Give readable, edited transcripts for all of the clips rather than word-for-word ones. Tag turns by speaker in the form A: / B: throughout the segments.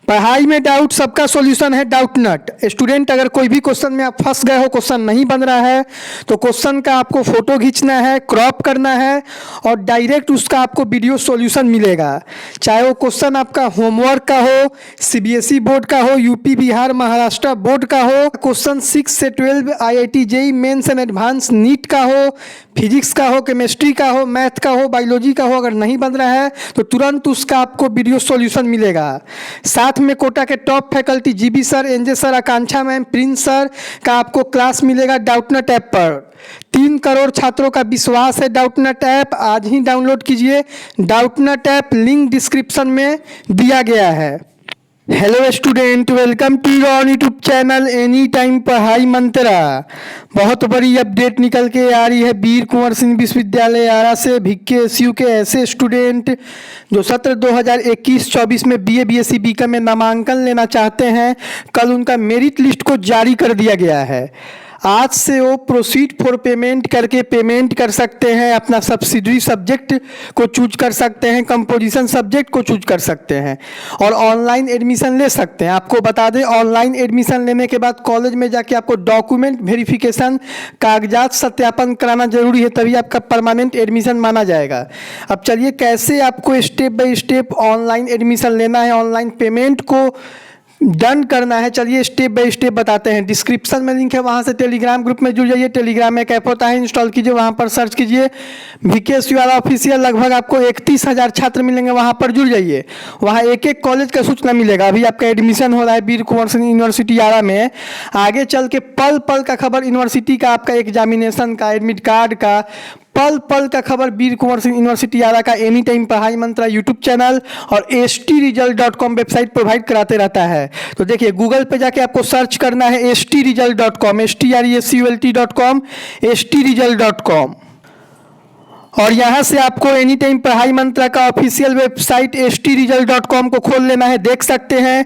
A: पढ़ाई में डाउट सबका सॉल्यूशन है डाउट नट। स्टूडेंट अगर कोई भी क्वेश्चन में आप फंस गए हो, क्वेश्चन नहीं बन रहा है, तो क्वेश्चन का आपको फोटो खींचना है, क्रॉप करना है और डायरेक्ट उसका आपको वीडियो सॉल्यूशन मिलेगा। चाहे वो क्वेश्चन आपका होमवर्क का हो, सीबीएसई बोर्ड का हो, यूपी बिहार महाराष्ट्र बोर्ड का हो, क्वेश्चन 6 से 12 IIT JEE mains and advance NEET का हो, फिजिक्स का हो, केमिस्ट्री का हो, मैथ का हो, बायोलॉजी का हो, अगर नहीं बन रहा है तो तुरंत उसका आपको वीडियो सॉल्यूशन मिलेगा। साथ में कोटा के top faculty GB sir, NJ sir, Akanksha ma'am, Prince sir का आपको क्लास मिलेगा डाउटनट ऐप पर। 3 करोड़ छात्रों का विश्वास है डाउटनट ऐप। आज ही डाउनलोड कीजिए डाउटनट ऐप, लिंक डिस्क्रिप्शन में दिया गया है। Hello student, welcome to your YouTube channel any time Padhai Mantra. बहुत बड़ी अपडेट निकल के आ रही है वीर कुंवर सिंह विश्वविद्यालय आरा से। भिक्के के ऐसे स्टूडेंट जो सत्र 2021-24 में बीए, बीएससी, बीकॉम में नामांकन लेना चाहते हैं, कल उनका मेरिट लिस्ट को जारी कर दिया गया है। आज से वो प्रोसीड फॉर पेमेंट करके पेमेंट कर सकते हैं, अपना सब्सिडरी सब्जेक्ट को चूज कर सकते हैं, कंपोजिशन सब्जेक्ट को चूज कर सकते हैं और ऑनलाइन एडमिशन ले सकते हैं। आपको बता दें, ऑनलाइन एडमिशन लेने के बाद कॉलेज में जाके आपको डॉक्यूमेंट वेरिफिकेशन, कागजात सत्यापन कराना जरूरी है, तभी आपका परमानेंट एडमिशन माना जाएगा। अब चलिए कैसे आपको step by step online admission लेना है, ऑनलाइन पेमेंट को डन करना है, चलिए स्टेप बाय स्टेप बताते हैं। डिस्क्रिप्शन में लिंक है, वहाँ से टेलीग्राम ग्रुप में जुड़ जाइए। टेलीग्राम में एक ऐप होता है, इंस्टॉल कीजिए, वहाँ पर सर्च कीजिए वीकेएसयूआर ऑफिशियल। लगभग आपको 31,000 छात्र मिलेंगे, वहाँ पर जुड़ जाइए। वहाँ एक एक कॉलेज का सूचना मिलेगा। अभी आपका एडमिशन हो रहा है वीर कुंवर सिंह यूनिवर्सिटी आरा में, आगे चल के पल पल का खबर यूनिवर्सिटी का, आपका एग्जामिनेशन का, एडमिट कार्ड का, पल पल का खबर वीर कुंवर सिंह यूनिवर्सिटी आरा का एनी टाइम पढ़ाई मंत्रा यूट्यूब चैनल और stresult.com वेबसाइट प्रोवाइड कराते रहता है। तो देखिए, गूगल पे जाके आपको सर्च करना है stresult.com, stresult.com, stresult.com, और यहाँ से आपको एनी टाइम पढ़ाई मंत्रा का ऑफिशियल वेबसाइट stresult.com को खोल लेना है। देख सकते हैं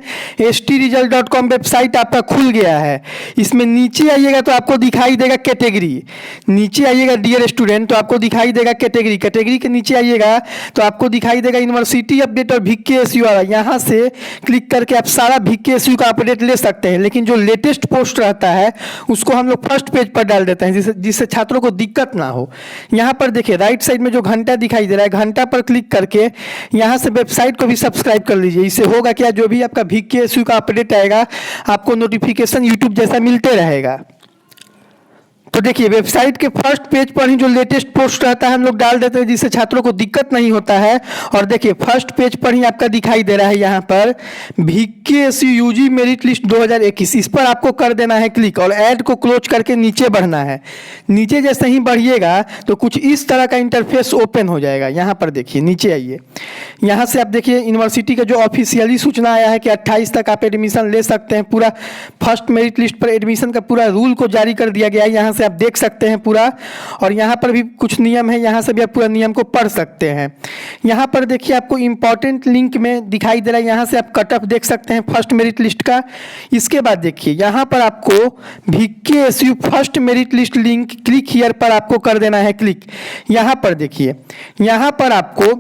A: stresult.com वेबसाइट आपका खुल गया है। इसमें नीचे आइएगा तो आपको दिखाई देगा कैटेगरी, नीचे आइएगा डियर स्टूडेंट तो आपको दिखाई देगा कैटेगरी, कैटेगरी के नीचे आइएगा तो आपको दिखाई देगा यूनिवर्सिटी अपडेट और भिक्केएसयू वाला। यहाँ से क्लिक करके आप सारा भिक्केएसयू का अपडेट ले सकते हैं, लेकिन जो लेटेस्ट पोस्ट रहता है उसको हम लोग फर्स्ट पेज पर डाल देते हैं, जिससे छात्रों को दिक्कत ना हो। यहाँ पर देखिए राइट साइड में जो घंटा दिखाई दे रहा है, घंटा पर क्लिक करके यहाँ से वेबसाइट को भी सब्सक्राइब कर लीजिए। इससे होगा क्या, जो भी आपका भिक्केएसयू का अपडेट आएगा आपको नोटिफिकेशन यूट्यूब जैसा मिलते रहेगा। तो देखिए वेबसाइट के फर्स्ट पेज पर ही जो लेटेस्ट पोस्ट रहता है हम लोग डाल देते हैं, जिससे छात्रों को दिक्कत नहीं होता है। और देखिए फर्स्ट पेज पर ही आपका दिखाई दे रहा है यहाँ पर भिक्केएसयू यूजी मेरिट लिस्ट 2021, इस पर आपको कर देना है क्लिक और ऐड को क्लोज करके नीचे बढ़ना है। नीचे जैसे ही बढ़िएगा तो कुछ इस तरह का इंटरफेस ओपन हो जाएगा। यहाँ पर देखिए नीचे आइए, यहाँ से आप देखिए यूनिवर्सिटी का जो ऑफिशियली सूचना आया है कि 28 तक आप एडमिशन ले सकते हैं। पूरा फर्स्ट मेरिट लिस्ट पर एडमिशन का पूरा रूल को जारी कर दिया गया है, यहाँ से आप देख सकते हैं पूरा। और यहाँ पर भी कुछ नियम है, यहाँ से भी आप पूरा नियम को पढ़ सकते हैं। यहाँ पर देखिए आपको इंपॉर्टेंट लिंक में दिखाई दे रहा है, यहाँ से आप कट ऑफ देख सकते हैं फर्स्ट मेरिट लिस्ट का। इसके बाद देखिए यहाँ पर आपको भिक्केएसयू first merit list link click here पर आपको कर देना है क्लिक। यहाँ पर देखिए, यहाँ पर आपको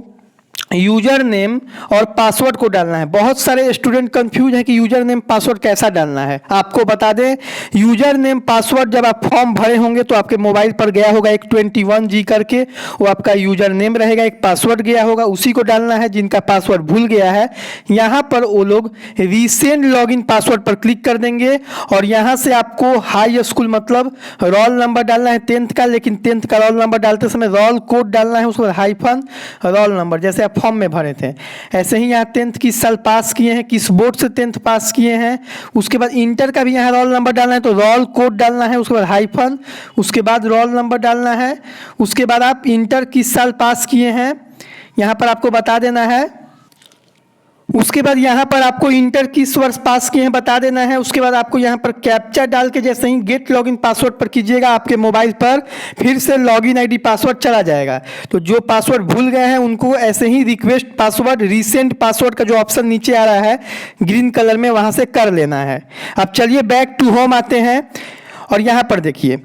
A: यूजर नेम और पासवर्ड को डालना है। बहुत सारे स्टूडेंट कंफ्यूज है कि यूजर नेम पासवर्ड कैसा डालना है। आपको बता दें, यूजर नेम पासवर्ड जब आप फॉर्म भरे होंगे तो आपके मोबाइल पर गया होगा एक 21G करके, वो आपका यूजर नेम रहेगा, एक पासवर्ड गया होगा, उसी को डालना है। जिनका पासवर्ड भूल गया है यहाँ पर वो लोग रीसेंट लॉगिन पासवर्ड पर क्लिक कर देंगे और यहाँ से आपको हाई स्कूल मतलब रोल नंबर डालना है 10th का, लेकिन 10th का रोल नंबर डालते समय रोल कोड डालना है, उसके बाद हाइफन रोल नंबर, जैसे आप फॉर्म में भरे थे। ऐसे ही यहाँ 10th किस साल पास किए हैं, किस बोर्ड से 10th पास किए हैं। उसके बाद इंटर का भी यहाँ रोल नंबर डालना है, तो रोल कोड डालना है, उसके बाद हाइफन, उसके बाद रोल नंबर डालना है। उसके बाद आप इंटर किस साल पास किए हैं यहाँ पर आपको बता देना है। उसके बाद यहाँ पर आपको इंटर किस वर्ष पास किए हैं बता देना है। उसके बाद आपको यहाँ पर कैप्चा डाल के जैसे ही गेट लॉगिन पासवर्ड पर कीजिएगा, आपके मोबाइल पर फिर से लॉगिन आईडी पासवर्ड चला जाएगा। तो जो पासवर्ड भूल गए हैं उनको ऐसे ही रिक्वेस्ट पासवर्ड, रीसेंट पासवर्ड का जो ऑप्शन नीचे आ रहा है ग्रीन कलर में, वहाँ से कर लेना है। अब चलिए बैक टू होम आते हैं और यहाँ पर देखिए,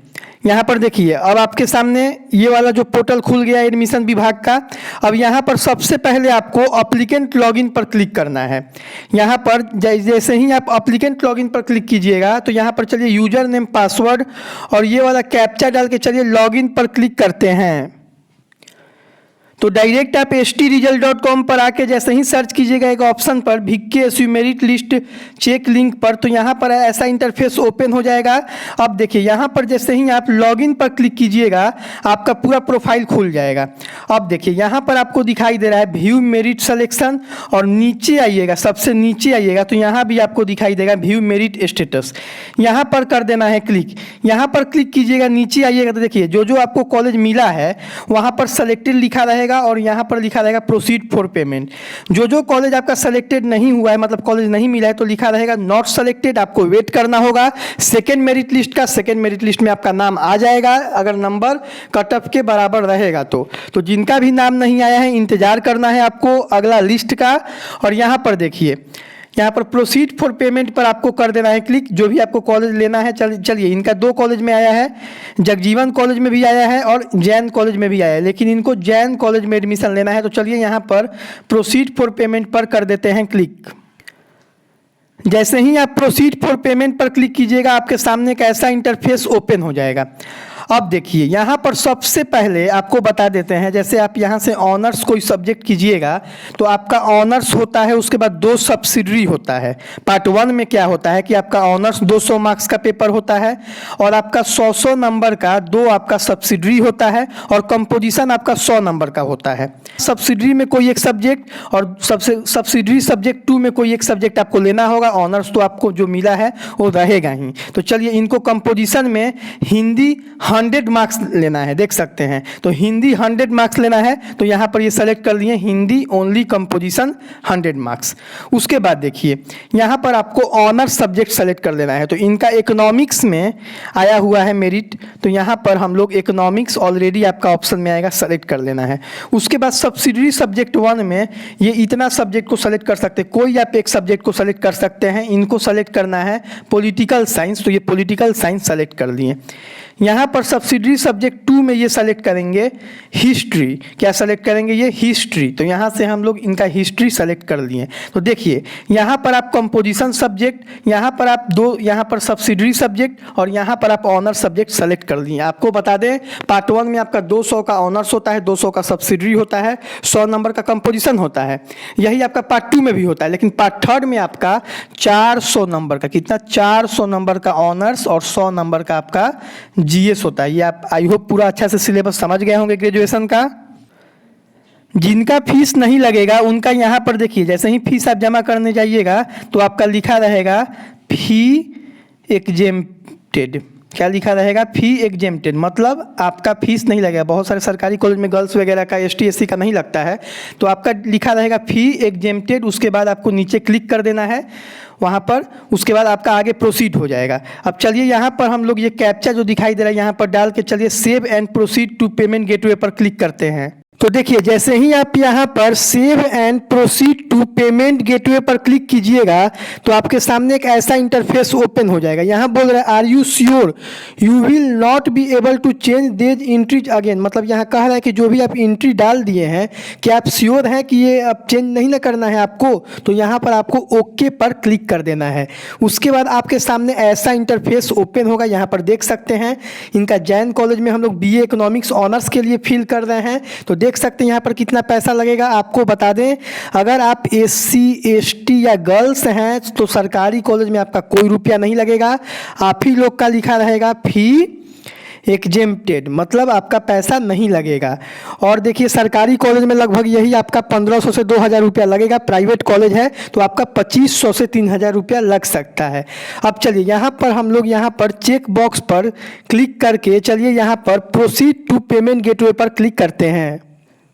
A: यहाँ पर देखिए अब आपके सामने ये वाला जो पोर्टल खुल गया एडमिशन विभाग का। अब यहाँ पर सबसे पहले आपको अप्लीकेंट लॉगिन पर क्लिक करना है। यहाँ पर जैसे ही आप अप्लीकेंट लॉगिन पर क्लिक कीजिएगा तो यहाँ पर चलिए यूजर नेम पासवर्ड और ये वाला कैप्चा डाल के चलिए लॉगिन पर क्लिक करते हैं। तो डायरेक्ट आप stresult.com पर आके जैसे ही सर्च कीजिएगा एक ऑप्शन पर VKSU merit list check link पर, तो यहाँ पर ऐसा इंटरफेस ओपन हो जाएगा। अब देखिए यहाँ पर जैसे ही आप लॉगिन पर क्लिक कीजिएगा आपका पूरा प्रोफाइल खुल जाएगा। अब देखिए यहाँ पर आपको दिखाई दे रहा है व्यू मेरिट सिलेक्शन और नीचे आइएगा, सबसे नीचे आइएगा तो यहाँ भी आपको दिखाई देगा व्यू मेरिट स्टेटस। यहाँ पर कर देना है क्लिक। यहाँ पर क्लिक कीजिएगा, नीचे आइएगा तो देखिए जो जो आपको कॉलेज मिला है वहाँ पर सेलेक्टेड लिखा रहेगा और यहाँ पर लिखा रहेगा प्रोसीड फॉर पेमेंट। जो जो कॉलेज आपका सेलेक्टेड नहीं हुआ है, मतलब कॉलेज नहीं मिला है, तो लिखा रहेगा नॉट सेलेक्टेड। आपको वेट करना होगा सेकेंड मेरिट लिस्ट का। सेकेंड मेरिट लिस्ट में आपका नाम आ जाएगा अगर नंबर कट ऑफ के बराबर रहेगा तो जिनका भी नाम नहीं आया है इंतजार करना है आपको अगला लिस्ट का। और यहाँ पर देखिए यहाँ पर प्रोसीड फॉर पेमेंट पर आपको कर देना है क्लिक। जो भी आपको कॉलेज लेना है, चलिए इनका 2 कॉलेज में आया है, जगजीवन कॉलेज में भी आया है और जैन कॉलेज में भी आया है, लेकिन इनको जैन कॉलेज में एडमिशन लेना है। तो चलिए यहाँ पर प्रोसीड फॉर पेमेंट पर कर देते हैं क्लिक। जैसे ही आप प्रोसीड फॉर पेमेंट पर क्लिक कीजिएगा आपके सामने एक ऐसा इंटरफेस ओपन हो जाएगा। अब देखिए यहाँ पर सबसे पहले आपको बता देते हैं, जैसे आप यहाँ से ऑनर्स कोई सब्जेक्ट कीजिएगा तो आपका ऑनर्स होता है, उसके बाद 2 सब्सिडरी होता है। पार्ट 1 में क्या होता है कि आपका ऑनर्स 200 मार्क्स का पेपर होता है और आपका 100 नंबर का 2 आपका सब्सिडरी होता है और कंपोजिशन आपका 100 नंबर का होता है। सब्सिडरी में कोई एक सब्जेक्ट और सब्सिडरी सब्जेक्ट 2 में कोई एक सब्जेक्ट आपको लेना होगा। ऑनर्स तो आपको जो मिला है वो रहेगा ही। तो चलिए इनको कंपोजिशन में हिंदी 100 मार्क्स लेना है, देख सकते हैं। तो हिंदी 100 मार्क्स लेना है तो यहाँ पर ये सेलेक्ट कर लिए हिंदी ओनली कंपोजिशन 100 मार्क्स। उसके बाद देखिए यहाँ पर आपको ऑनर्स सब्जेक्ट सेलेक्ट कर लेना है। तो इनका इकोनॉमिक्स में आया हुआ है मेरिट, तो यहाँ पर हम लोग इकोनॉमिक्स ऑलरेडी आपका ऑप्शन में आएगा, सेलेक्ट कर लेना है। उसके बाद सब्सिडरी सब्जेक्ट 1 में ये इतना सब्जेक्ट को सेलेक्ट कर सकते हैं, कोई आप एक सब्जेक्ट को सेलेक्ट कर सकते हैं। इनको सेलेक्ट करना है पॉलिटिकल साइंस, तो ये पॉलिटिकल साइंस सेलेक्ट कर लिए। यहाँ पर सब्सिडरी सब्जेक्ट 2 में ये सेलेक्ट करेंगे हिस्ट्री। क्या सेलेक्ट करेंगे? ये हिस्ट्री। तो यहाँ से हम लोग इनका हिस्ट्री सेलेक्ट कर लिए। तो देखिए यहाँ पर आप कंपोजिशन सब्जेक्ट, यहाँ पर आप 2, यहाँ पर सब्सिडरी सब्जेक्ट और यहाँ पर आप ऑनर्स सब्जेक्ट सेलेक्ट कर लिए। आपको बता दें पार्ट 1 में आपका 200 का ऑनर्स होता है, 200 का सब्सिडरी होता है, 100 नंबर का कंपोजिशन होता है। यही आपका पार्ट 2 में भी होता है, लेकिन पार्ट 3 में आपका 400 नंबर का, कितना 400 नंबर का ऑनर्स और 100 नंबर का आपका जीएस होता है। ये आप आई होप पूरा अच्छा से सिलेबस समझ गए होंगे ग्रेजुएशन का। जिनका फीस नहीं लगेगा उनका यहाँ पर देखिए जैसे ही फीस आप जमा करने जाइएगा तो आपका लिखा रहेगा फी एग्जेम्प्टेड। क्या लिखा रहेगा? फी एग्जेम्प्टेड, मतलब आपका फीस नहीं लगेगा। बहुत सारे सरकारी कॉलेज में गर्ल्स वगैरह का ST SC का नहीं लगता है, तो आपका लिखा रहेगा फी एग्जेम्प्टेड। उसके बाद आपको नीचे क्लिक कर देना है वहाँ पर, उसके बाद आपका आगे प्रोसीड हो जाएगा। अब चलिए यहाँ पर हम लोग ये कैप्चा जो दिखाई दे रहा है यहाँ पर डाल के चलिए save and proceed to payment gateway पर क्लिक करते हैं। तो देखिए जैसे ही आप यहाँ पर save and proceed to payment gateway पर क्लिक कीजिएगा तो आपके सामने एक ऐसा इंटरफेस ओपन हो जाएगा। यहाँ बोल रहा है are you sure you will not be able to change these entries again, मतलब यहाँ कह रहा है कि जो भी आप एंट्री डाल दिए हैं क्या आप श्योर हैं कि ये अब चेंज नहीं ना करना है आपको? तो यहाँ पर आपको ओके पर क्लिक कर देना है। उसके बाद आपके सामने ऐसा इंटरफेस ओपन होगा। यहाँ पर देख सकते हैं इनका जैन कॉलेज में हम लोग BA इकोनॉमिक्स ऑनर्स के लिए फिल कर रहे हैं। तो देख सकते हैं यहाँ पर कितना पैसा लगेगा। आपको बता दें अगर आप SC ST या गर्ल्स हैं तो सरकारी कॉलेज में आपका कोई रुपया नहीं लगेगा। आप ही लोग का लिखा रहेगा फी एग्जेम्प्टेड, मतलब आपका पैसा नहीं लगेगा। और देखिए सरकारी कॉलेज में लगभग यही आपका 1500 से 2000 रुपया लगेगा। प्राइवेट कॉलेज है तो आपका 2500 से 3000 रुपया लग सकता है। अब चलिए यहाँ पर हम लोग यहाँ पर चेक बॉक्स पर क्लिक करके चलिए यहाँ पर प्रोसीड टू पेमेंट गेटवे पर क्लिक करते हैं।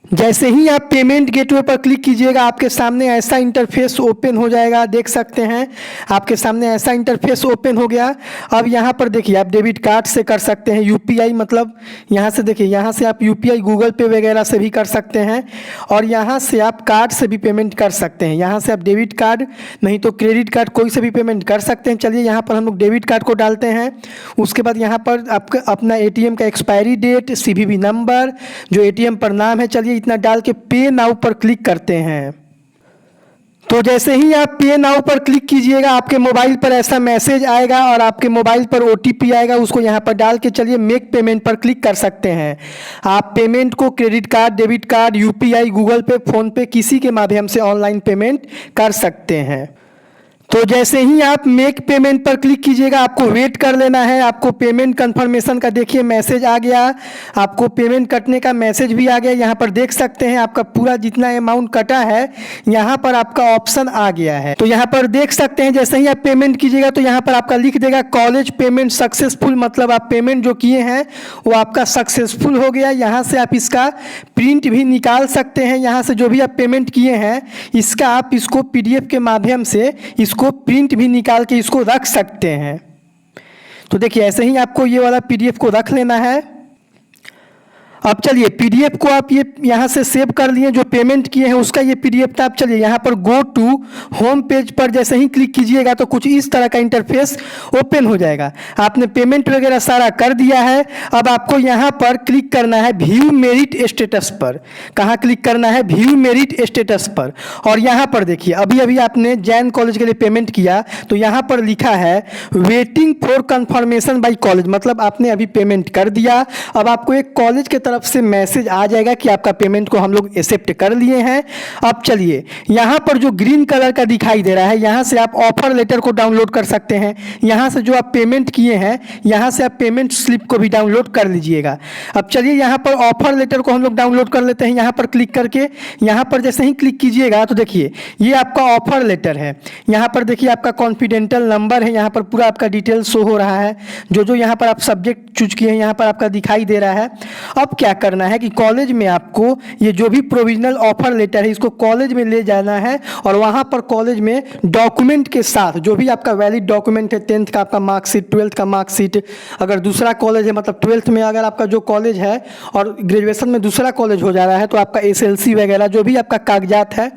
A: जैसे ही आप पेमेंट गेटवे पर क्लिक कीजिएगा आपके सामने ऐसा इंटरफेस ओपन हो जाएगा। देख सकते हैं आपके सामने ऐसा इंटरफेस ओपन हो गया। अब यहाँ पर देखिए आप डेबिट कार्ड से कर सकते हैं, यूपीआई मतलब यहाँ से देखिए, यहाँ से आप यूपीआई गूगल पे वगैरह से भी कर सकते हैं और यहाँ से आप कार्ड से भी पेमेंट कर सकते हैं। यहाँ से आप डेबिट कार्ड नहीं तो क्रेडिट कार्ड कोई से भी पेमेंट कर सकते हैं। चलिए यहाँ पर हम लोग डेबिट कार्ड को डालते हैं। उसके बाद यहाँ पर आपका अपना एटीएम का एक्सपायरी डेट, सीवीवी नंबर, जो एटीएम पर नाम है, चलिए इतना डाल के पे नाउ पर क्लिक करते हैं। तो जैसे ही आप पे नाउ पर क्लिक कीजिएगा आपके मोबाइल पर ऐसा मैसेज आएगा और आपके मोबाइल पर ओटीपी आएगा, उसको यहाँ पर डाल के चलिए मेक पेमेंट पर क्लिक कर सकते हैं। आप पेमेंट को credit card, debit card, UPI, Google पे, फोन पे किसी के माध्यम से ऑनलाइन पेमेंट कर सकते हैं। तो जैसे ही आप मेक पेमेंट पर क्लिक कीजिएगा आपको वेट कर लेना है। आपको पेमेंट कंफर्मेशन का देखिए मैसेज आ गया, आपको पेमेंट कटने का मैसेज भी आ गया। यहाँ पर देख सकते हैं आपका पूरा जितना अमाउंट कटा है यहाँ पर आपका ऑप्शन आ गया है। तो यहाँ पर देख सकते हैं जैसे ही आप पेमेंट कीजिएगा तो यहाँ पर आपका लिख देगा कॉलेज पेमेंट सक्सेसफुल, मतलब आप पेमेंट जो किए हैं वो आपका सक्सेसफुल हो गया। यहाँ से आप इसका प्रिंट भी निकाल सकते हैं। यहाँ से जो भी आप पेमेंट किए हैं इसका आप इसको पीडीएफ के माध्यम से इसको प्रिंट भी निकाल के इसको रख सकते हैं। तो देखिए ऐसे ही आपको ये वाला पीडीएफ को रख लेना है। अब चलिए पीडीएफ को आप ये यहाँ से सेव कर लिए, जो पेमेंट किए हैं उसका ये पीडीएफ था। आप चलिए यहाँ पर गो टू होम पेज पर जैसे ही क्लिक कीजिएगा तो कुछ इस तरह का इंटरफेस ओपन हो जाएगा। आपने पेमेंट वगैरह सारा कर दिया है। अब आपको यहाँ पर क्लिक करना है व्यू मेरिट स्टेटस पर। कहाँ क्लिक करना है? व्यू मेरिट स्टेटस पर। और यहाँ पर देखिए अभी अभी आपने जैन कॉलेज के लिए पेमेंट किया तो यहाँ पर लिखा है waiting for confirmation by college, मतलब आपने अभी पेमेंट कर दिया। अब आपको एक कॉलेज के तरफ से मैसेज आ जाएगा कि आपका पेमेंट को हम लोग एक्सेप्ट कर लिए हैं। अब चलिए यहाँ पर जो ग्रीन कलर का दिखाई दे रहा है यहाँ से आप ऑफर लेटर को डाउनलोड कर सकते हैं। यहाँ से जो आप पेमेंट किए हैं यहाँ से आप पेमेंट स्लिप को भी डाउनलोड कर लीजिएगा। अब चलिए यहाँ पर ऑफर लेटर को हम लोग डाउनलोड कर लेते हैं। यहाँ पर क्लिक करके यहाँ पर जैसे ही क्लिक कीजिएगा तो देखिए ये आपका ऑफर लेटर है। यहाँ पर देखिए आपका कॉन्फिडेंशियल नंबर है, यहाँ पर पूरा आपका डिटेल शो हो रहा है। जो यहाँ पर आप सब्जेक्ट चूज किए हैं यहाँ पर आपका दिखाई दे रहा है। अब क्या करना है कि कॉलेज में आपको ये जो भी प्रोविजनल ऑफर लेटर है इसको कॉलेज में ले जाना है और वहाँ पर कॉलेज में डॉक्यूमेंट के साथ जो भी आपका वैलिड डॉक्यूमेंट है, 10th का आपका मार्कशीट, 12th का मार्कशीट, अगर दूसरा कॉलेज है मतलब 12th में अगर आपका जो कॉलेज है और ग्रेजुएशन में दूसरा कॉलेज हो जा रहा है तो आपका SLC वगैरह जो भी आपका कागजात है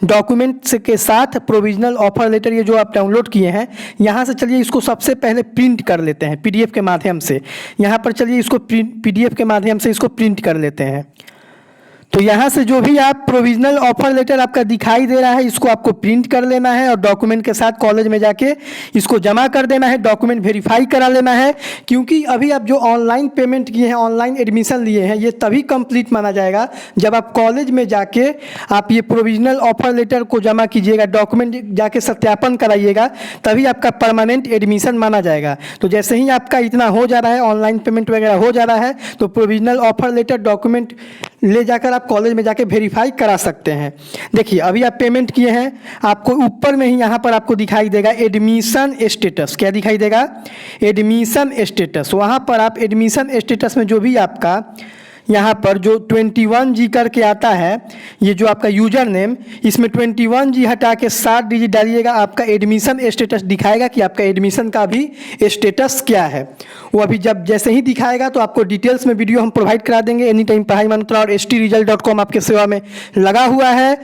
A: डॉक्यूमेंट्स के साथ प्रोविजनल ऑफर लेटर ये जो आप डाउनलोड किए हैं यहाँ से चलिए इसको सबसे पहले प्रिंट कर लेते हैं पीडीएफ के माध्यम से। यहाँ पर चलिए इसको पीडीएफ के माध्यम से इसको प्रिंट कर लेते हैं। तो यहाँ से जो भी आप प्रोविजनल ऑफर लेटर आपका दिखाई दे रहा है इसको आपको प्रिंट कर लेना है और डॉक्यूमेंट के साथ कॉलेज में जाके इसको जमा कर देना है, डॉक्यूमेंट वेरीफाई करा लेना है। क्योंकि अभी आप जो ऑनलाइन पेमेंट किए हैं, ऑनलाइन एडमिशन लिए हैं, ये तभी कंप्लीट माना जाएगा जब आप कॉलेज में जाके आप ये प्रोविजनल ऑफर लेटर को जमा कीजिएगा, डॉक्यूमेंट जाके सत्यापन कराइएगा, तभी आपका परमानेंट एडमिशन माना जाएगा। तो जैसे ही आपका इतना हो जा रहा है, ऑनलाइन पेमेंट वगैरह हो जा रहा है, तो प्रोविजनल ऑफर लेटर डॉक्यूमेंट ले जाकर आप कॉलेज में जाके वेरीफाई करा सकते हैं। देखिए अभी आप पेमेंट किए हैं, आपको ऊपर में ही यहाँ पर आपको दिखाई देगा एडमिशन स्टेटस। क्या दिखाई देगा? Admission status. वहाँ पर आप एडमिशन स्टेटस में जो भी आपका यहाँ पर जो 21G करके आता है, ये जो आपका यूजर नेम, इसमें 21G हटा के 7 डिजिट डालिएगा, आपका एडमिशन स्टेटस दिखाएगा कि आपका एडमिशन का भी स्टेटस क्या है। वो अभी जब जैसे ही दिखाएगा तो आपको डिटेल्स में वीडियो हम प्रोवाइड करा देंगे। एनी टाइम पढ़ाई मंत्रा और stresult.com आपके सेवा में लगा हुआ है।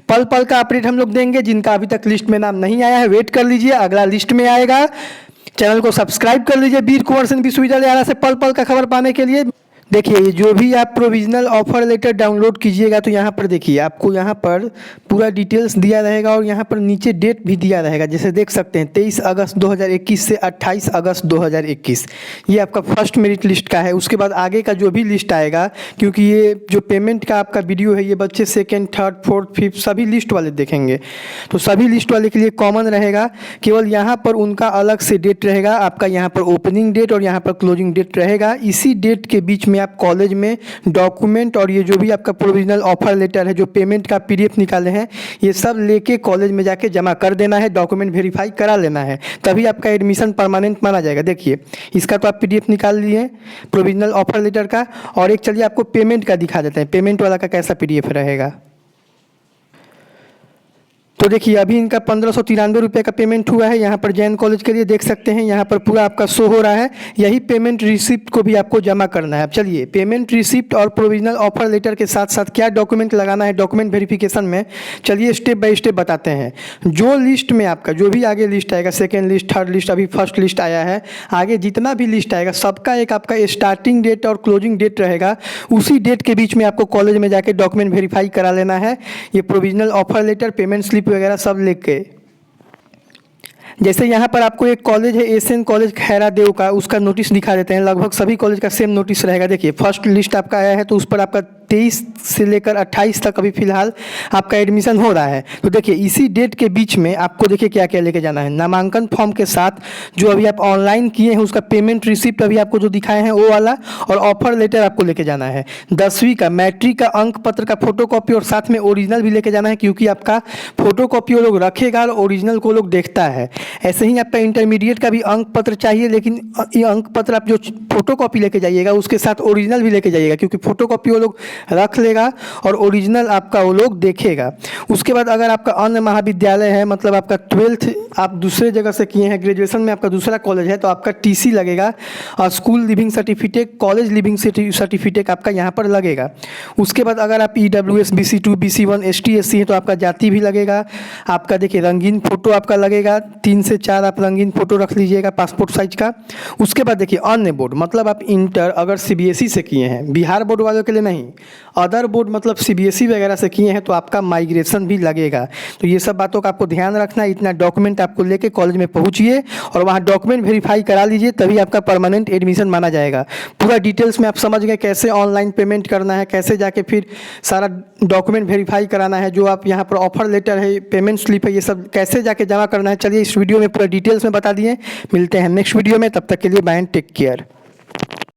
A: पल पल का अपडेट हम लोग देंगे। जिनका अभी तक लिस्ट में नाम नहीं आया है वेट कर लीजिए, अगला लिस्ट में आएगा। चैनल को सब्सक्राइब कर लीजिए वीर कुंवर सिंह विश्वविद्यालय आरा से पल पल का खबर पाने के लिए। देखिए ये जो भी आप प्रोविजनल ऑफर लेटर डाउनलोड कीजिएगा तो यहाँ पर देखिए आपको यहाँ पर पूरा डिटेल्स दिया रहेगा और यहाँ पर नीचे डेट भी दिया रहेगा। जैसे देख सकते हैं 23 अगस्त 2021 से 28 अगस्त 2021 ये आपका फर्स्ट मेरिट लिस्ट का है। उसके बाद आगे का जो भी लिस्ट आएगा, क्योंकि ये जो पेमेंट का आपका वीडियो है ये बच्चे 2nd, 3rd, 4th, 5th सभी लिस्ट वाले देखेंगे, तो सभी लिस्ट वाले के लिए कॉमन रहेगा। केवल यहाँ पर उनका अलग से डेट रहेगा, आपका यहाँ पर ओपनिंग डेट और यहाँ पर क्लोजिंग डेट रहेगा। इसी डेट के बीच में जिसमें आप कॉलेज में डॉक्यूमेंट और ये जो भी आपका प्रोविजनल ऑफर लेटर है, जो पेमेंट का PDF निकाले हैं, ये सब लेके कॉलेज में जाके जमा कर देना है, डॉक्यूमेंट वेरीफाई करा लेना है, तभी आपका एडमिशन परमानेंट माना जाएगा। देखिए इसका तो आप PDF निकाल लिए प्रोविजनल ऑफर लेटर का, और एक चलिए आपको पेमेंट का दिखा देते हैं, पेमेंट वाला का कैसा PDF रहेगा। तो देखिए अभी इनका 1593 रुपये का पेमेंट हुआ है यहाँ पर जैन कॉलेज के लिए, देख सकते हैं यहाँ पर पूरा आपका शो हो रहा है। यही पेमेंट रिसिप्ट को भी आपको जमा करना है। अब चलिए पेमेंट रिसिप्ट और प्रोविजनल ऑफर लेटर के साथ साथ क्या डॉक्यूमेंट लगाना है डॉक्यूमेंट वेरिफिकेशन में, चलिए स्टेप बाय स्टेप बताते हैं। जो लिस्ट में आपका जो भी आगे लिस्ट आएगा, सेकेंड लिस्ट, थर्ड लिस्ट, अभी फर्स्ट लिस्ट आया है, आगे जितना भी लिस्ट आएगा सबका एक आपका स्टार्टिंग डेट और क्लोजिंग डेट रहेगा। उसी डेट के बीच में आपको कॉलेज में जाके डॉक्यूमेंट वेरीफाई करा लेना है। ये provisional offer letter, payment slip वगैरह सब लेके, जैसे यहाँ पर आपको एक कॉलेज है एसएन कॉलेज खैरादेव का, उसका नोटिस दिखा देते हैं। लगभग सभी कॉलेज का सेम नोटिस रहेगा। देखिए फर्स्ट लिस्ट आपका आया है तो उस पर आपका 23 से लेकर 28 तक अभी फिलहाल आपका एडमिशन हो रहा है। तो देखिए इसी डेट के बीच में आपको देखिए क्या क्या लेके जाना है। नामांकन फॉर्म के साथ जो अभी आप ऑनलाइन किए हैं उसका पेमेंट रिसिप्ट अभी आपको जो दिखाए हैं वो वाला, और ऑफर लेटर आपको लेके जाना है। 10वीं का मैट्रिक का अंक पत्र का फोटोकॉपी और साथ में ओरिजिनल भी लेके जाना है, क्योंकि आपका फोटोकॉपी वो लोग रखेगा और ओरिजिनल को लोग देखता है। ऐसे ही आपका इंटरमीडिएट का भी अंक पत्र चाहिए, लेकिन ये अंक पत्र आप जो फोटोकॉपी लेके जाइएगा उसके साथ ओरिजिनल भी लेके जाइएगा, क्योंकि फोटोकॉपी वो लोग रख लेगा और ओरिजिनल आपका वो लोग देखेगा। उसके बाद अगर आपका अन्य महाविद्यालय है, मतलब आपका 12th आप दूसरे जगह से किए हैं, ग्रेजुएशन में आपका दूसरा कॉलेज है, तो आपका TC लगेगा और school leaving certificate, college leaving certificate आपका यहाँ पर लगेगा। उसके बाद अगर आप EWS BC2 BC1 ST SC है तो आपका जाति भी लगेगा। आपका देखिए रंगीन फोटो आपका लगेगा, 3 से 4 आप रंगीन फोटो रख लीजिएगा पासपोर्ट साइज का। उसके बाद देखिए अन्य बोर्ड, मतलब आप इंटर अगर CBSE से किए हैं, बिहार बोर्ड वालों के लिए नहीं, अदर बोर्ड मतलब CBSE वगैरह से किए हैं तो आपका माइग्रेशन भी लगेगा। तो ये सब बातों का आपको ध्यान रखना है। इतना डॉक्यूमेंट आपको लेके कॉलेज में पहुंचिए और वहाँ डॉक्यूमेंट वेरीफाई करा लीजिए, तभी आपका परमानेंट एडमिशन माना जाएगा। पूरा डिटेल्स में आप समझ गए कैसे ऑनलाइन पेमेंट करना है, कैसे जाके फिर सारा डॉक्यूमेंट वेरीफाई कराना है, जो आप यहाँ पर ऑफर लेटर है, पेमेंट स्लिप है, ये सब कैसे जाके जमा करना है। चलिए इस वीडियो में पूरा डिटेल्स में बता दिए। मिलते हैं नेक्स्ट वीडियो में, तब तक के लिए बाय एंड टेक केयर।